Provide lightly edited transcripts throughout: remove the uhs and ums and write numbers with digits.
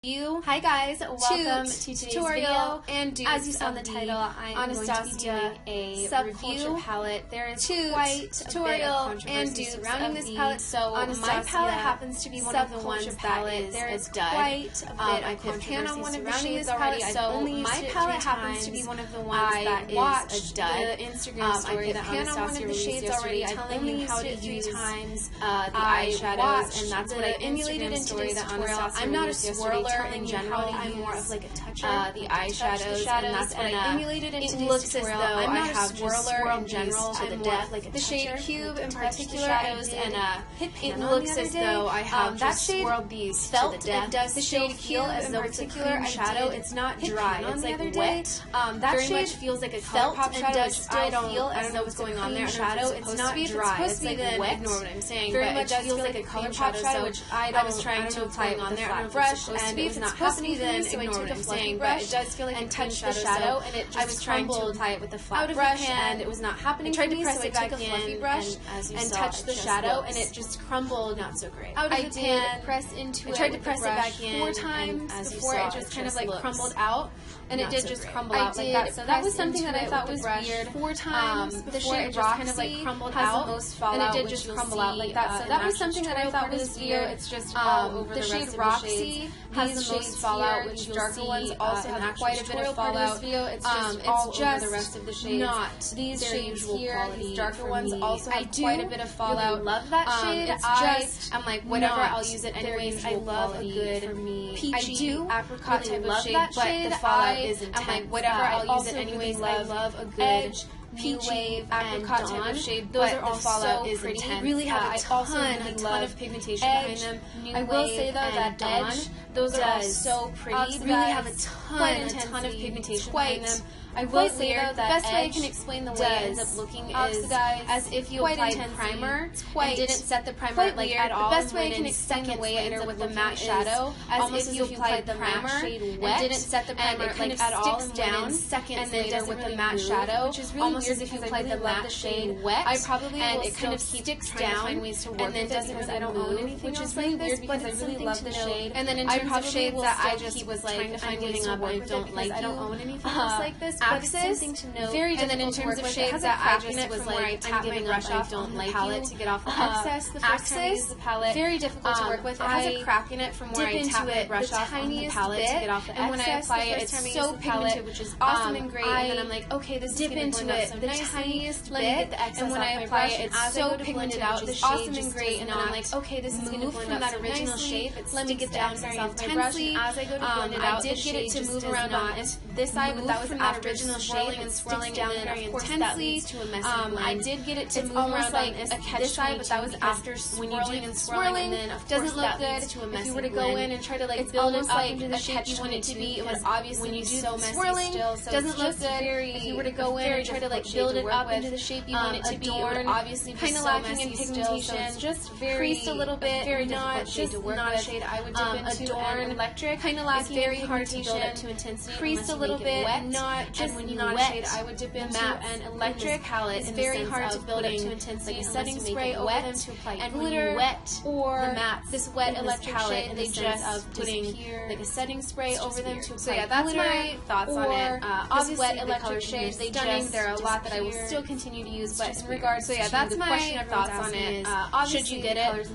Hi guys, welcome to today's video. And as you saw in the title, I'm going to be doing a review palette. There is quite tutorial and dupes surrounding this palette. So my palette happens to be one of the ones that is quite a bit of controversy on one of the shades already. So my palette happens to be one of the ones that is a dud. The Instagram story that Anastasia released yesterday, telling you how to use the eyeshadows, and that's what I emulated into today's tutorial. I'm not a swirler in general. I'm more of like a toucher. The eyeshadows, and that's what I emulated into today's tutorial. I'm not a swirler in general. I'm more of like a shade Cube in particular. Shadows, and it looks as though I have just swirled these to the death. The shade Cube as though it's a cream shadow. It's not dry. It's like wet. That very much feels like a ColourPop shadow, which I don't know what's going on there. Shadow. It's not dry. It's like wet. Ignore what I'm saying. Very much feels like a ColourPop shadow, which I was trying to apply it on there on a brush, and it's not happening, then ignore what I'm saying. But it does feel like and touch the shadow, and it just I was trying to apply it with a flat brush, and it was not happening. I tried to press it back in, and touch the shadow, and it just crumbled. Not so great. I did press into it. I tried to press it back in 4 times before it just kind of like crumbled out. And it did just crumble out like that. So that was something that I thought was weird. 4 times the shade just kind of like crumbled out, and it did just crumble out like that. So that was something that I thought was weird. It's just all over the shade Roxy has the most fallout, which darker ones also have quite a bit of fallout. It's just all over the rest of the shades. Not these shades here. These darker ones also have quite a bit of fallout. I love that shade. It's just I'm like whatever. I'll use it anyways. I love a good peachy apricot type of shade, but the fallout is intense. I'm like, whatever, I'll use it anyways. I love a good peachy apricot type of shade. Those are all so pretty. Really have a ton of pigmentation behind them. I will say though that Edge, those are all so pretty. Really have a ton of pigmentation behind them. I will say though that the best way I can explain the way it ends up looking is as if you applied primer and didn't set the primer like at all. The best way I can explain the way it ends up with the matte shadow as if you applied the primer and didn't set the primer like at all and down and then later with the matte shadow, which is really almost as if you applied the matte shade wet. I probably will it kind of sticks down and then doesn't because I don't own anything, which is really weird because I really love the shade. And then in terms of shades that I just was like trying to find ways to work with it because I don't own anything else like this. Axis, very and then in terms of shades that I just was like I'm giving up, I don't like palette to get off the excess. The first time I use the palette, very difficult to work with. It has a crack in it from where I tap my brush off on the palette to get off the excess. And when I apply it, it's so pigmented, which is awesome and great. And then I'm like, okay, this dip into it the tiniest bit, and when I apply it, it's so pigmented out, which is awesome and great. And then I'm like, okay, this is gonna blend out that original shape. Let me get down very intensely. As I go to blend it out, I did get it to move around on this side, but that was after original swirling and swirling down very intensely. I did get it to move around like a catch side, but that was after swirling and swirling. And then of course doesn't look good if you were to go in and try to like build it up into the shape you want it to be. It was obviously when you do so swirling doesn't look good. If you were to go in and try to like build it up into the shape you want it to be, it would obviously be kind of lacking in pigmentation. It's just creased a little bit, very not shade to work with. Not a shade I would dip into. Adorn electric, kind of lacking very hard to build up to intensity. Creased a little bit, not just not a shade I would dip into. Matte and electric palette is very hard to build up to intensity. Like a setting spray over them to apply and glitter wet or the matte. This wet electric shade, they just putting like a setting spray over them to apply. So yeah, that's my thoughts on it. Obviously, wet electric shades, they stunning. There are a lot that I will still continue to use, but in regards to that's my thoughts on it. Should you get it?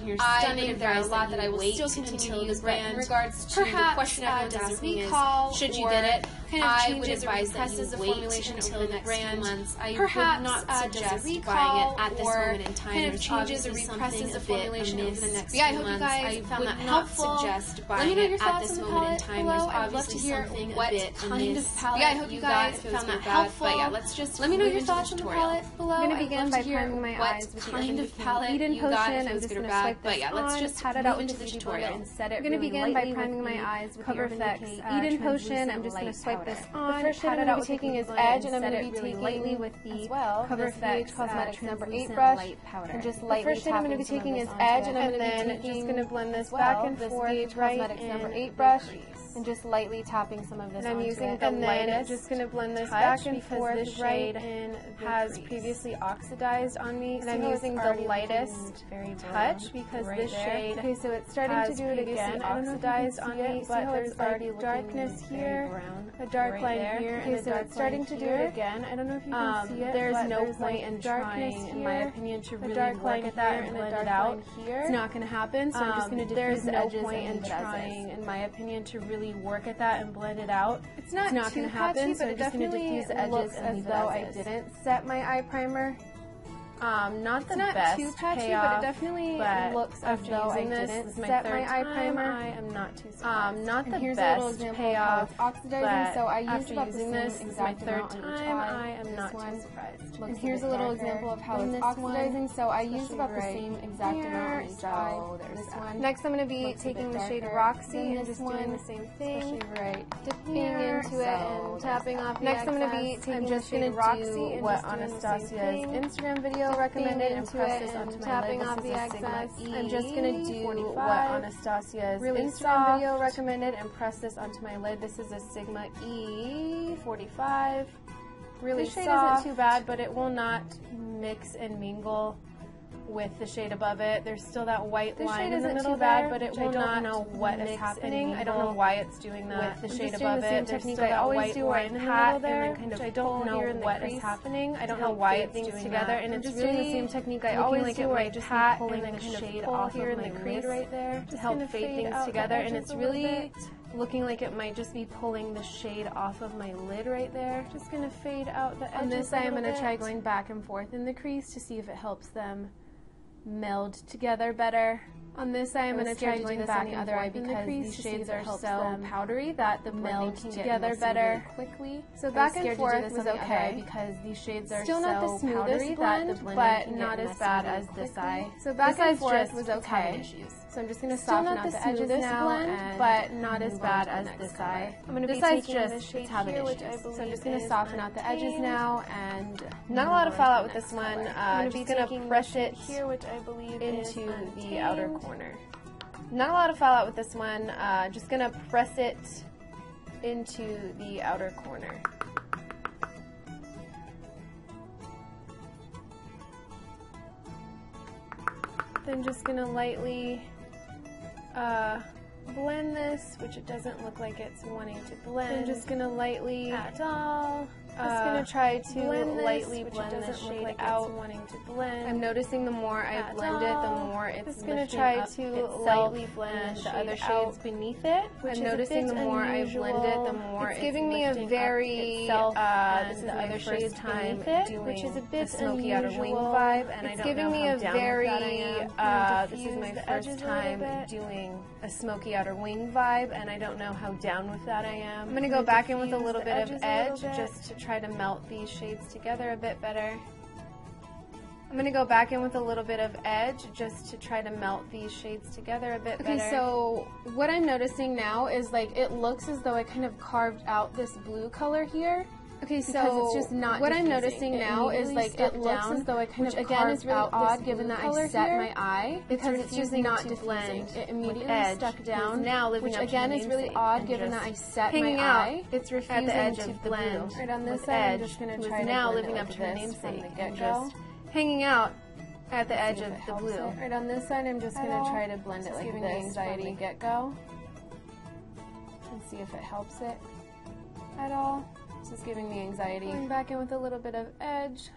Stunning. There are a lot that I will still continue to use, but in regards to the question everyone's asking is, should you get it? I would advise that you wait until the next few months. I would not suggest buying it at this moment in time. Kind of changes or represses the formulation over the next few months. I found that helpful. Suggest buying it at this moment in time. There's obviously something a bit kind of palette. I hope you guys found that helpful. But yeah, let's just let me know your thoughts on the palette below. I'm gonna begin by priming my eyes with the kind of palette you got. If it was good or bad. But yeah, let's just pat it out into the tutorial and set it. I'm gonna begin by priming my eyes with Cover FX Eden Potion. I'm just gonna swipe this on. The first shade I'm going to be taking is Edge, and I'm going to be taking lightly with the Cover FX Cosmetics number 8 brush, and just lightly. The first shade I'm going to be taking is Edge, and I'm then just going to blend this back and forth right in number 8 brush. and just lightly tapping some of this onto it. I'm using the lightest. Just going to blend this back and forth. This shade has previously oxidized on me. And I'm using the lightest touch because this shade. Okay, so it's starting to do it again. Oxidized on me, but there's already darkness here, a dark line here, and so it's starting to do it again. I don't know if you can see it. There's no point in trying, in my opinion, to really work at that and blend it out. It's not going to happen. So I'm just going to diffuse the edges. There's no point in trying, in my opinion, to really work at that and blend it out. It's not going to happen. So I'm just going to diffuse the edges and leave it as I didn't set my eye primer. Not the best too patchy, payoff, but it definitely looks as though I didn't set my eye primer. I am not too surprised. Not the best payoff, oxidizing, so I used about using this is my third time. I am not too surprised. And here's a little example of how it's oxidizing, so I used about the same exact amount on each eye. This one. Next, I'm going to be taking the shade Roxy and just doing the same thing, dipping into it and tapping off the excess. Next, I'm going to be taking the shade Roxy and what Anastasia's Instagram video recommended and press this onto my lid. Off the excess. I'm just going to do what Anastasia's Instagram video recommended and press this onto my lid. This is a Sigma E45. Really soft. This shade isn't too bad, but it will not mix and mingle with the shade above it. There's still that white line in the middle there, but it will not know what is happening. I don't know why it's doing that with the shade above it. There's still that white line pat and then kind of I don't know what is happening. I don't know why it's doing together, and it's really the same technique I always do, where I just pat pulling the shade off here in the crease right there to help fade things together, and it's really looking like it might just be pulling the shade off of my lid right there. Just going to fade out the edges. On this eye, I'm going to try going back and forth in the crease to see if it helps them meld together better. On this eye, I'm going to try going back and forth because these shades are so powdery that the meld together better quickly. So back and forth was okay because these shades are still not the smoothest blend, but not as bad as this eye. So back and forth was okay. So I'm just going to soften out the edges now, but not as bad as this eye. I'm going to be taking this shade here, which I believe. So I'm just going to soften out the edges now, and not a lot of fallout with this one. I'm just going to press it here, which I believe into the outer corner. Not a lot of fallout with this one. Just going to press it into the outer corner. Then just going to lightly blend this, which it doesn't look like it's wanting to blend. I'm just going to lightly at all. Just going to try to lightly blend the shade out. Wanting to blend. I'm noticing the more I blend it, the more it's just going to try to lightly blend the other shades beneath it. I'm noticing the more I blend it, the more it's giving me a very this is my first time doing which is a bit smoky outer wing vibe, and I don't know how down this is my first time doing a smoky outer wing vibe, and I don't know how down with that I am. I'm going to go back in with a little bit of edge just to try to melt these shades together a bit better. I'm going to go back in with a little bit of edge just to try to melt these shades together a bit better. Okay, so what I'm noticing now is like it looks as though I kind of carved out this blue color here. Okay, so it's just not what I'm noticing now is like it looks as though I kind of again is really odd given that I set my eye because it's just not to blend. It immediately stuck down. Now living which again is really odd given that I set my eye. It's refusing to blend. Right on this side, I'm just going to try to now living up to her namesake and just hanging out at the edge of the blue. Right on this side, I'm just going to try to blend it like this from the get-go and see if it helps it at all. This is giving me anxiety. Going back in with a little bit of edge.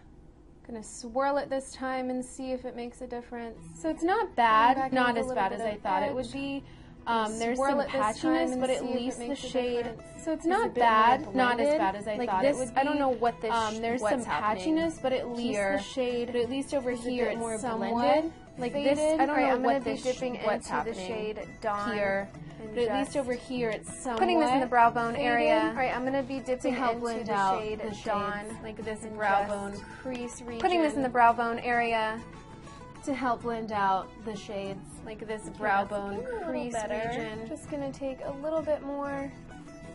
Gonna swirl it this time and see if it makes a difference. So it's not bad, not as bad as I thought it would be. There's some patchiness, but at least the shade. So it's not bad, not as bad as I thought it would be. I don't know what this. There's some patchiness, but at least the shade. But at least over here it's more blended. Like this, I don't know what this. What's happening? The shade Dawn here. But at least over here, it's somewhat putting this in the brow bone area. All right, I'm going to be dipping into the shade Dawn, like this brow bone crease region. Putting this in the brow bone area to help blend out the shades, like this brow bone crease region. Just going to take a little bit more.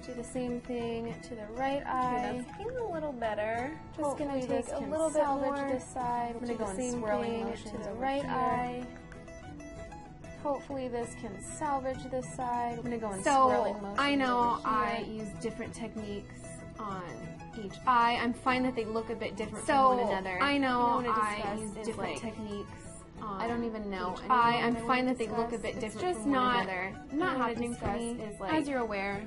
Do the same thing to the right eye. That's getting a little better. Just going to take a little bit more to this side. I'm going to go in swirling motions to the right eye. hopefully this can salvage this side. I'm going to go in so swirling motions. I know I use different techniques on each eye. I'm fine that they look a bit different from one another. I know I use different techniques. I don't even know. I'm fine that they look a bit different from one another. Not happening for me, as you're aware.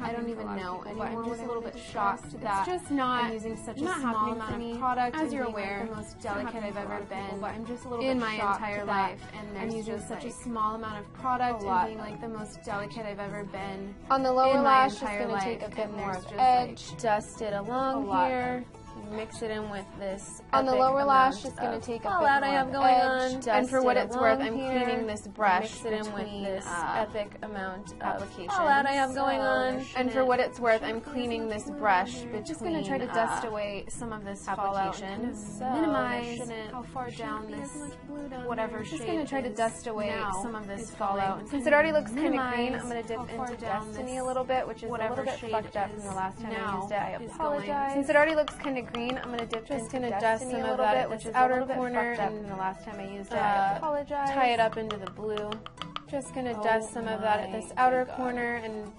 I don't even know anymore. I'm just a little bit shocked that I'm using such a small amount of product. As you're aware, the most delicate I've ever been. But I'm just a little bit in my entire life, and I'm using such a small amount of product and being like the most delicate I've ever been. On the lower lash, just going to take a bit more of edge, dust it along here. Mix it in with this. On the lower lash, just going to take a bit more I have going on. And for what it's worth, I'm cleaning this brush. Mix it in with this epic amount of application. I have going on. And for what it's worth, I'm cleaning this brush between. Just going to try to dust away some of this application. Minimize how far down this whatever shade. Just going to try to dust away some of this fallout. Since it already looks kind of green, I'm going to dip into Destiny a little bit, which is a little bit fucked up from the last time I used it. I apologize. Since it already looks kind of green, I'm going to dip into Destiny a little bit, which is outer corner, and the last time I used it, I apologize. Tie it up into the blue. Just going to dust some of that at this outer corner and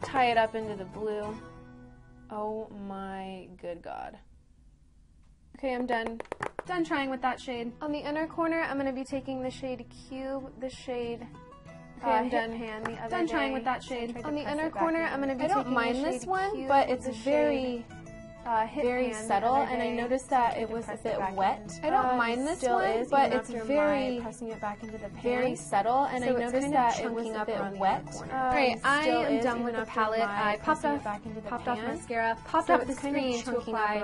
tie it up into the blue. Oh my good God. Okay, I'm done. Done trying with that shade. On the inner corner, I'm going to be taking the shade Cube, the shade... Okay, I'm done trying with that shade. On the inner corner, I'm going to be taking the shade Cube. I don't mind this one, but it's very... very subtle, and I noticed that it was a bit wet. I don't mind this one, but it's very pressing it back into the pan. Very subtle, and I noticed that it was a bit wet. Alright, I am done with the palette. I popped off mascara, popped off the screen to apply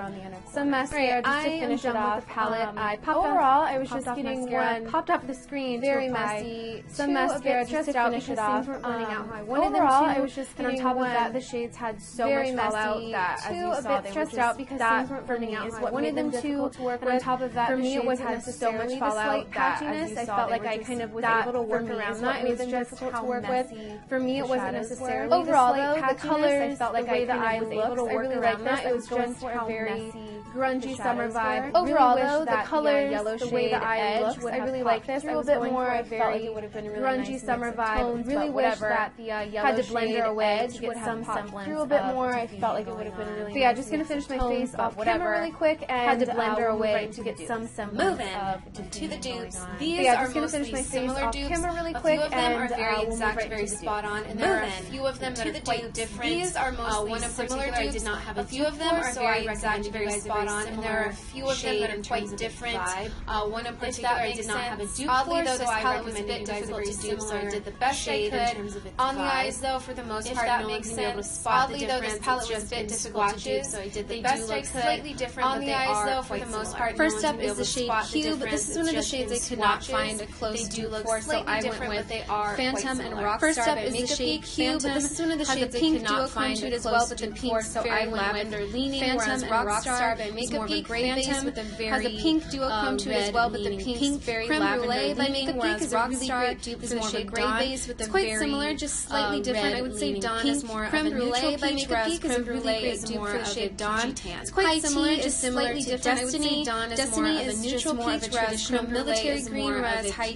some mascara just to finish it off. Overall, I was just getting one popped off the screen, very messy, some mascara just to finish it off. Overall, I was just getting one. And on top of that, the shades had so much fallout that, as you saw, they were out because things weren't burning out. What wanted them to work with. On top of that, for me, it wasn't necessarily the slight patchiness. I felt like I kind of was able to work around that. It was just difficult to work with. For me, it wasn't necessarily overall though. The colors, I felt like I kind of was able to work around that. It was just a very grungy summer vibe. Overall though, the colors, the way the eye looks, I really like this. I was a bit more a very grungy summer vibe. Really wish that the yellow had to blend their away to get some semblance. Through a bit more, I felt like it would have been really. Yeah, just gonna finish my face off camera really quick and had to blend her away to get some semblance to the dupes. These are mostly similar dupes. Really quick, a few of them are very exact, very spot on, and there are a few of them that are quite different. These are mostly similar dupes. I did not have a few of them are very exact, very spot on, and there are a few of them that are quite different. One in particular I did not have a dupe for, so I recommended you guys a very dupe, so I did the best I could. On the eyes though, for the most part, that makes sense. Oddly though, this palette was a bit difficult to do, so I did the best I could. Slightly different on the eyes though, for the most part. First up is the shade Cube. This is one of the shades I could not find a close dupe for, so I went with Phantom and Rockstar. First up is the shade Cube. This is one of the shades I could not find a close dupe for, so I went with Phantom and Rockstar by Makeup Geek. Phantom has a pink duochrome to it as well, but the pink's very lavender by Makeup Geek is Rockstar is more of a gray base with a quite similar, just slightly different. I would say Dawn is more of a neutral peach, whereas Creme Brulee is more of a Dawn. It's quite similar, just slightly different. Destiny. Destiny is neutral peach, whereas military green, whereas High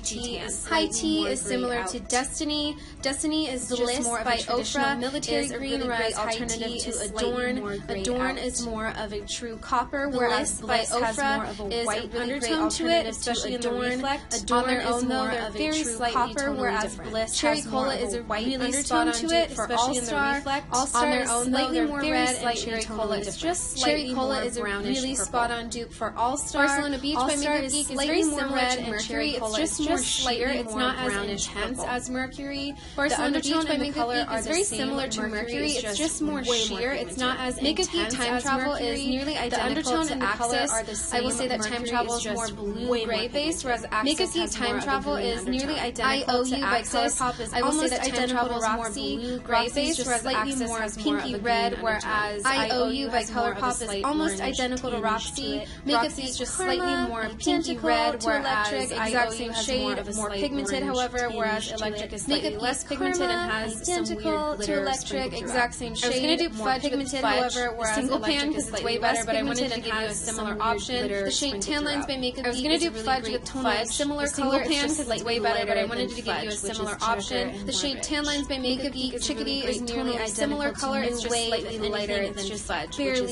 Tea is similar to Destiny. Destiny is Bliss more by Ofra. Military green, whereas High Tea is Adorn. Adorn is more of a true copper, whereas Bliss has more of a white undertone to it, especially in the reflect. Adorn is more of a true copper, whereas Bliss has more of a white undertone to it, especially in the reflect. All-Star is slightly more red, and Cherry Cola is just slightly more is a really spot-on dupe for All-Star. Barcelona Beach by Makeup Geek is very similar to Mercury. It's just more sheer. It's not as intense as Mercury. Barcelona Beach by Makeup Geek is very similar to Mercury. It's just more sheer. It's not as intense as Mercury. Is nearly identical to Axis. I will say that Time Travel is more blue-gray based, whereas Makeup Geek Time Travel is nearly identical to Axis. I will say that Time Travel is more blue-gray based, whereas Axis has pinky red, whereas IOU by color pop is almost identical to Roxy. Makeup Geek is just slightly more pinky red, whereas exact same shade, more pigmented, however, whereas Electric is slightly less pigmented and has some weird glitter Electric, exact same shade. I was going to do Fudge pigmented, however, whereas single pan because it's way better, but I wanted to give you a similar option. The shade Tan Lines by Makeup Geek, I was going to do Fudge with tonal similar color pan because it's way better, but I wanted to give you a similar option. The shade Tan Lines by Makeup Geek Chickadee is nearly a similar color. It's just slightly lighter. It's just barely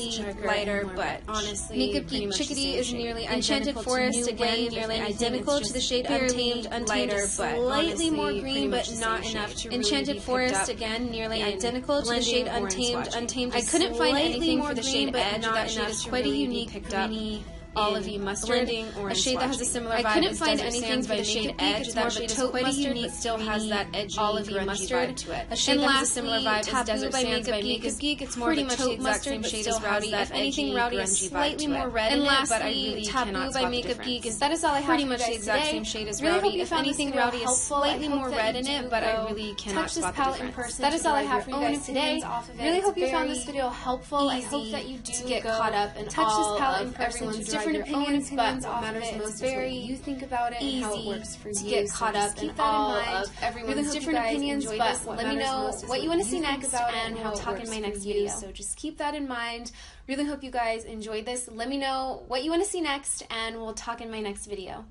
lighter, but honestly, Makeup Geek Chickadee is nearly Enchanted Forest, again, nearly identical to the shade Untamed, lighter, but slightly more green, but not enough to Enchanted Forest, again, nearly identical to the shade Untamed. I couldn't find anything for the shade Edge. That shade is quite a unique greeny olivey mustard, a shade that has a similar vibe. I couldn't find anything for the shade Edge. That shade is quite a unique, still has that edgy, olivey mustard to it. A shade that has a similar vibe is Desert Sands by Makeup Geek. It's more pretty much the exact same shade as Rowdy. If anything, Rowdy is slightly more red in it, but I really cannot spot the difference. That is all I have. Pretty much the exact same shade as Rowdy. If anything, Rowdy is slightly more red in it, but I really cannot spot the difference. That is all I have for you guys today. Really hope you found this video helpful. I hope that you do get caught up and touch this palette in person to different opinions, but what matters most is what you think about it and how it works for you. To get caught up in all of everyone's different opinions, but let me know what you want to see next and we'll talk in my next video. So just keep that in mind. Really hope you guys enjoyed this. Let me know what you want to see next and we'll talk in my next video.